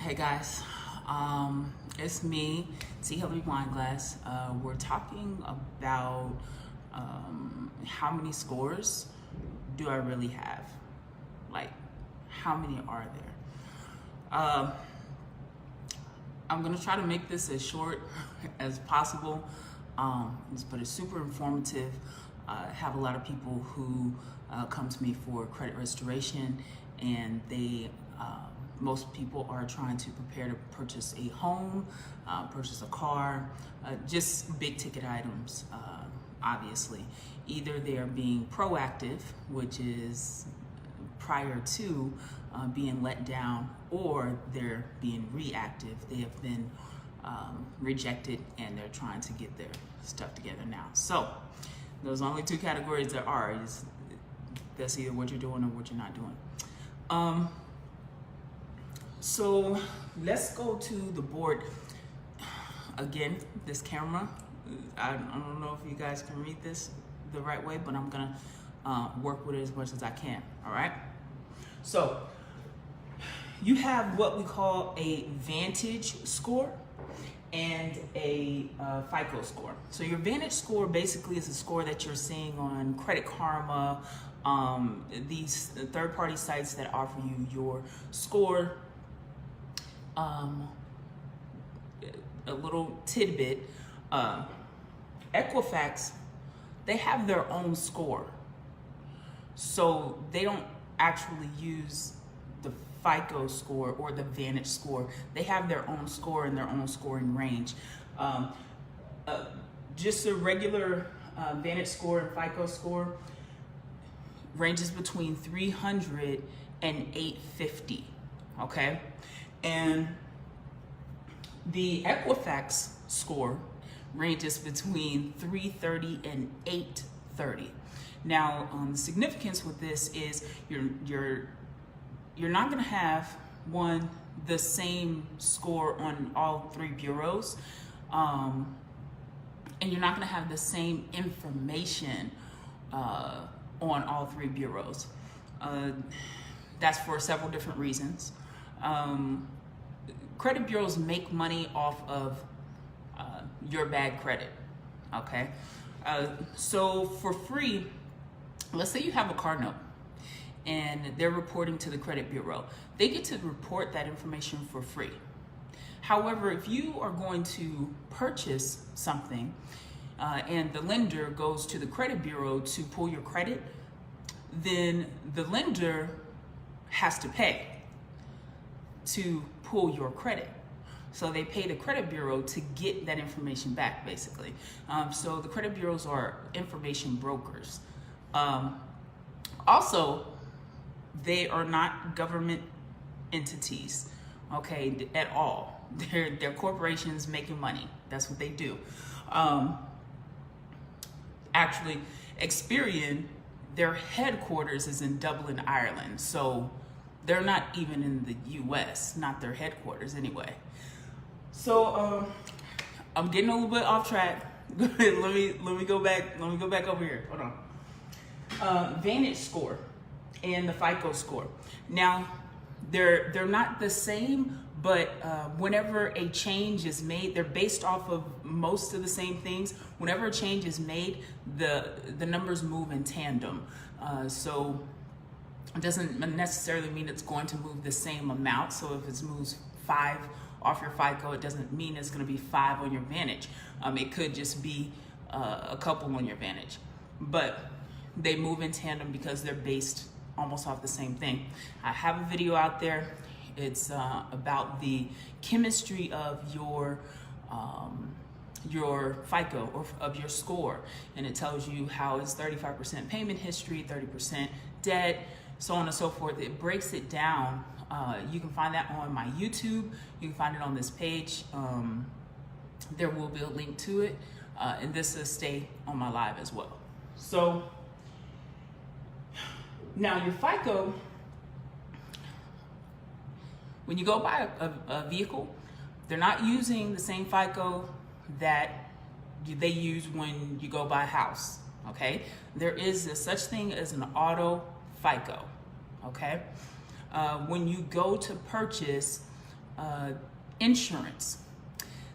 Hey guys, it's me, Hullaby-Wineglass. We're talking about how many scores do I really have? Like, how many are there? I'm gonna try to make this as short as possible, but it's super informative. I have a lot of people who come to me for credit restoration, and most people are trying to prepare to purchase a home, purchase a car, just big ticket items, obviously. Either they are being proactive, which is prior to being let down, or they're being reactive. They have been rejected and they're trying to get their stuff together now. So those only two categories there are. That's either what you're doing or what you're not doing. So let's go to the board. Again, this camera, I don't know if you guys can read this the right way, but I'm gonna work with it as much as I can, all right? So you have what we call a Vantage score and a FICO score. So your Vantage score basically is a score that you're seeing on Credit Karma, these third-party sites that offer you your score. A little tidbit, Equifax, they have their own score. So they don't actually use the FICO score or the Vantage score. They have their own score and their own scoring range. Just a regular Vantage score and FICO score ranges between 300 and 850, okay? And the Equifax score ranges between 330 and 830. Now, the significance with this is you're not going to have the same score on all three bureaus, and you're not going to have the same information on all three bureaus. That's for several different reasons. Credit bureaus make money off of your bad credit, okay? So for free, let's say you have a car note and they're reporting to the credit bureau. They get to report that information for free. However, if you are going to purchase something and the lender goes to the credit bureau to pull your credit, then the lender has to pay to pull your credit. So they pay the credit bureau to get that information back, basically. So the credit bureaus are information brokers. Also, they are not government entities, okay, at all. They're corporations making money. That's what they do. Actually, Experian, their headquarters is in Dublin, Ireland. So they're not even in the US, not their headquarters anyway. So I'm getting a little bit off track. let me go back over here. Hold on. Vantage score and the FICO score. Now they're not the same, but whenever a change is made, they're based off of most of the same things. Whenever a change is made, the numbers move in tandem. So it doesn't necessarily mean it's going to move the same amount. So if it moves 5 off your FICO, it doesn't mean it's going to be 5 on your Vantage. It could just be a couple on your Vantage. But they move in tandem because they're based almost off the same thing. I have a video out there. It's about the chemistry of your FICO or of your score, and it tells you how it's 35% payment history, 30% debt, so on and so forth. It breaks it down. You can find that on my YouTube. You can find it on this page. There will be a link to it, and this will stay on my live as well. So now your FICO, when you go buy a vehicle, they're not using the same FICO that they use when you go buy a house, okay? There is such thing as an auto FICO, okay? When you go to purchase insurance.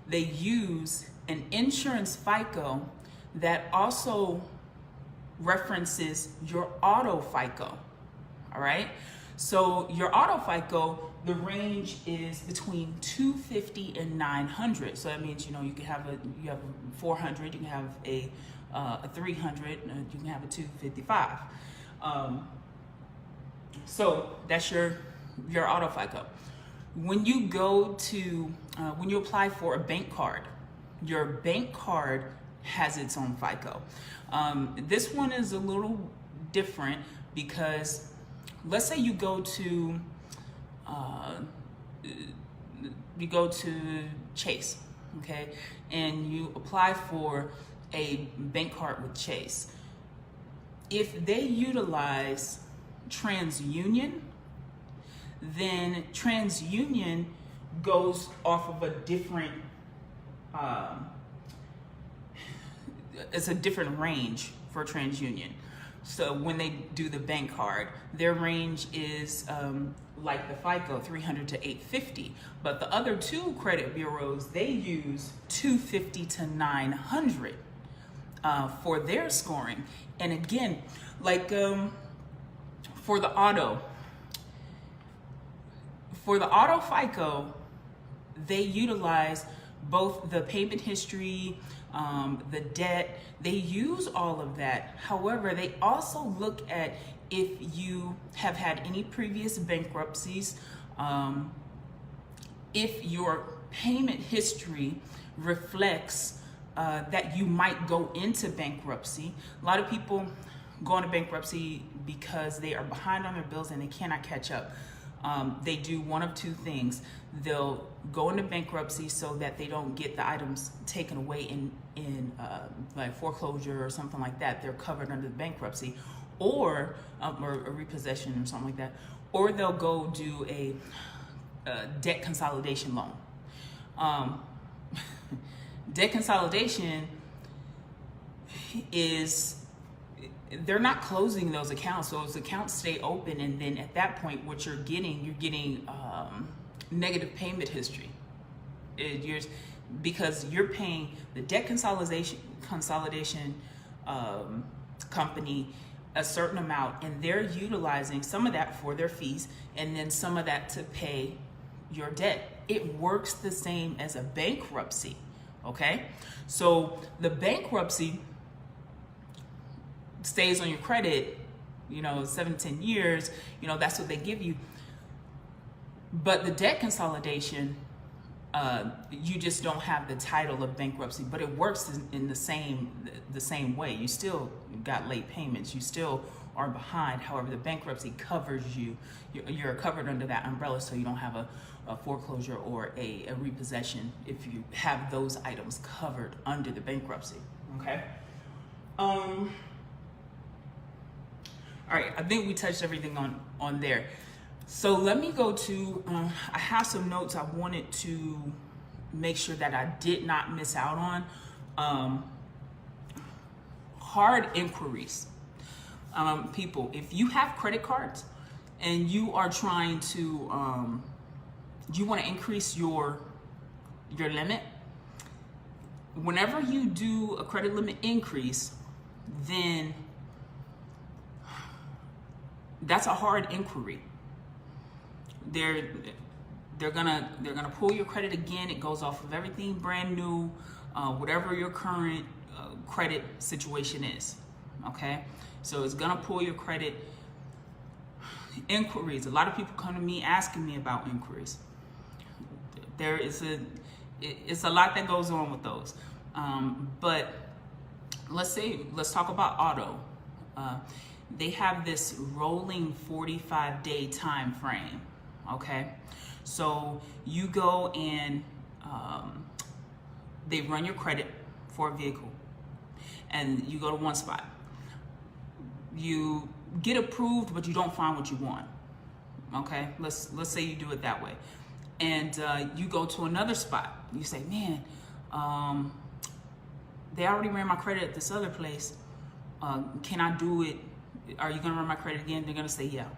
They use an insurance FICO that also references your auto FICO. All right. So your auto FICO, the range is between 250 and 900. So that means, you can have you have a 400, you can have a 300, you can have a 255. So that's your auto FICO. When you go to, when you apply for a bank card, your bank card has its own FICO. This one is a little different because let's say you go to Chase, okay, and you apply for a bank card with Chase. If they utilize TransUnion, then TransUnion goes off of a different, it's a different range for TransUnion. So when they do the bank card, their range is like the FICO, 300 to 850. But the other two credit bureaus, they use 250 to 900 for their scoring. And again, like for the auto FICO, they utilize both the payment history, the debt, they use all of that. However, they also look at if you have had any previous bankruptcies, if your payment history reflects that you might go into bankruptcy. A lot of people go into bankruptcy because they are behind on their bills and they cannot catch up. They do one of two things. They'll go into bankruptcy so that they don't get the items taken away in like foreclosure or something like that. They're covered under the bankruptcy, or a repossession or something like that. Or they'll go do a debt consolidation loan. Debt consolidation is, they're not closing those accounts. Those accounts stay open, and then at that point, what you're getting negative payment history. Because you're paying the debt consolidation company a certain amount, and they're utilizing some of that for their fees, and then some of that to pay your debt. It works the same as a bankruptcy. Okay, so the bankruptcy stays on your credit, 7 to 10 years, that's what they give you. But the debt consolidation, you just don't have the title of bankruptcy, but it works in the same way. You still got late payments, you still are behind. However, the bankruptcy covers you. You're covered under that umbrella, so you don't have a foreclosure or a repossession if you have those items covered under the bankruptcy. Okay. All right, I think we touched everything on there. So let me go to, I have some notes I wanted to make sure that I did not miss out on. Hard inquiries. People, if you have credit cards and you are trying to, you want to increase your limit, whenever you do a credit limit increase, then that's a hard inquiry. They're gonna pull your credit again. It goes off of everything brand new, whatever your current credit situation is. Okay, so it's gonna pull your credit. Inquiries. A lot of people come to me asking me about inquiries. It's a lot that goes on with those. But let's talk about auto. They have this rolling 45-day time frame. Okay, so you go and they run your credit for a vehicle, and you go to one spot. You get approved, but you don't find what you want. Okay, let's say you do it that way, and you go to another spot. You say, man, they already ran my credit at this other place. Can I do it? Are you gonna run my credit again? They're gonna say, yeah.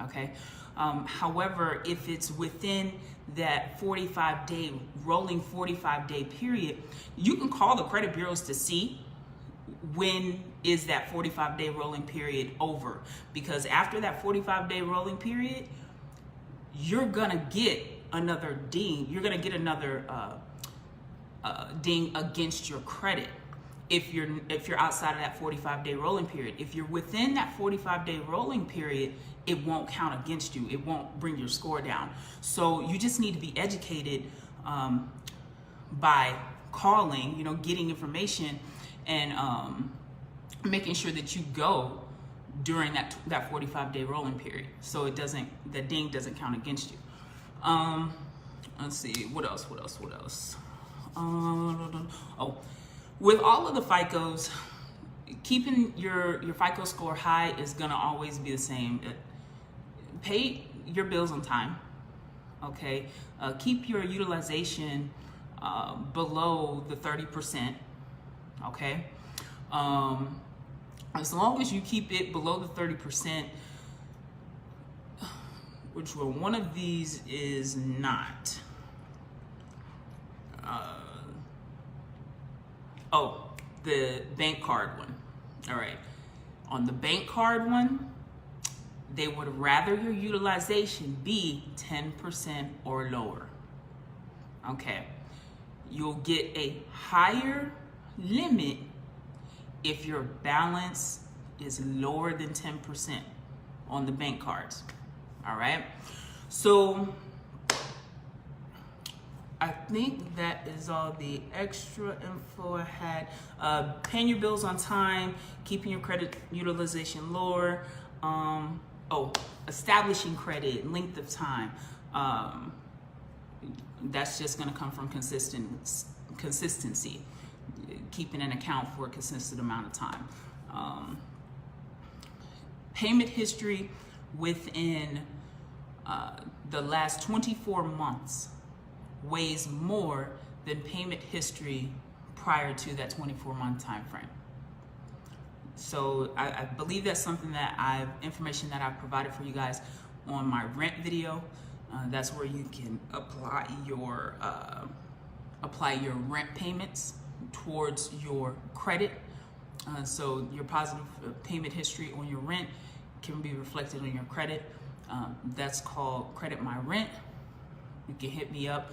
Okay. However, if it's within that rolling 45-day period, you can call the credit bureaus to see when is that 45-day rolling period over. Because after that 45-day rolling period, you're gonna get another ding. You're gonna get another ding against your credit if you're outside of that 45-day rolling period. If you're within that 45-day rolling period, it won't count against you. It won't bring your score down. So you just need to be educated by calling, getting information, and making sure that you go during that 45-day rolling period, so the ding doesn't count against you. Let's see, what else? With all of the FICOs, keeping your FICO score high is gonna always be the same. Pay your bills on time, okay? Keep your utilization below the 30%, okay? As long as you keep it below the 30%, which one of these is not. The bank card one. All right. On the bank card one, they would rather your utilization be 10% or lower. Okay. You'll get a higher limit if your balance is lower than 10% on the bank cards. All right. So I think that is all the extra info I had. Paying your bills on time, keeping your credit utilization lower. Establishing credit, length of time. That's just going to come from consistency, keeping an account for a consistent amount of time. Payment history within the last 24 months weighs more than payment history prior to that 24-month time frame. So I believe that's something that information that I've provided for you guys on my rent video. That's where you can apply your rent payments towards your credit. So your positive payment history on your rent can be reflected on your credit. That's called Credit My Rent. You can hit me up.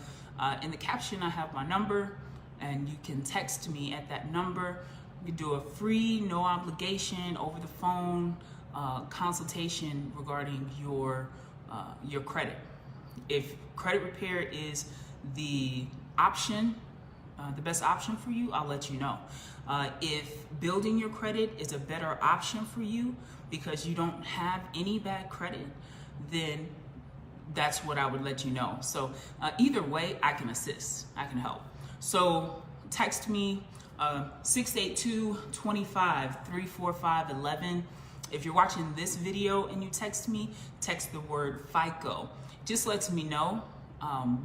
In the caption, I have my number, and you can text me at that number. You can do a free, no obligation, over the phone consultation regarding your credit. If credit repair is the option, the best option for you, I'll let you know. If building your credit is a better option for you because you don't have any bad credit, then that's what I would let you know. So either way, I can assist, I can help. So text me 682-25-345-11. If you're watching this video and you text me, text the word FICO. Just lets me know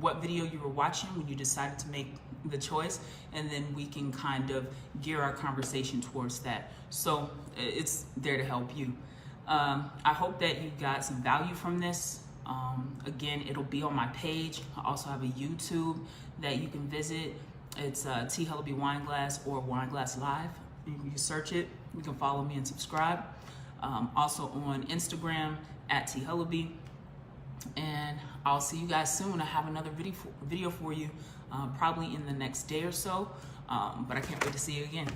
what video you were watching when you decided to make the choice, and then we can kind of gear our conversation towards that. So it's there to help you. I hope that you got some value from this. Again, it'll be on my page. I also have a YouTube that you can visit. It's T Hullaby-Wineglass or Wineglass Live. You search it, you can follow me and subscribe. Also on Instagram at T Hullaby. And I'll see you guys soon. I have another video for you, probably in the next day or so. But I can't wait to see you again.